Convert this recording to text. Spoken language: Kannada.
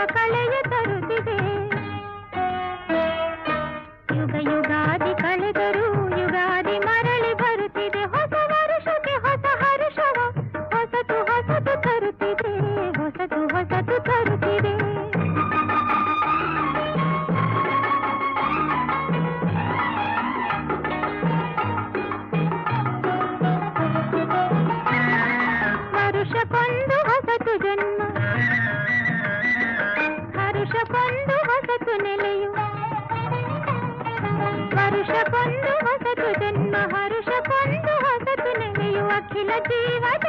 ಕಳೆಯ ತರುತ್ತಿದೆ. ಯುಗ ಯುಗಾದಿ ಕಳೆದರೂ ಯುಗಾದಿ ಮರಳಿ ಬರುತ್ತಿದೆ. ಹೊಸ ವರುಷಕ್ಕೆ ಹೊಸ ಹರುಷವ ಹೊಸತು ಹೊಸತು ತರುತ್ತಿದೆ. ಹೊಸತು ಹೊಸತು ತರುತ್ತಿದೆ. ವರುಷಕ್ಕೊಂದು ಹೊಸತು ಜನ್ಮ, ಹರುಷಕ್ಕೊಂದು ಹೊಸತು ನೆಲೆಯು. ವರುಷಕ್ಕೊಂದು ಹೊಸತು ಜನ್ಮ, ಹರುಷಕ್ಕೊಂದು ಹೊಸತು ನೆಲೆಯು. ಅಖಿಲ ಜೀವದ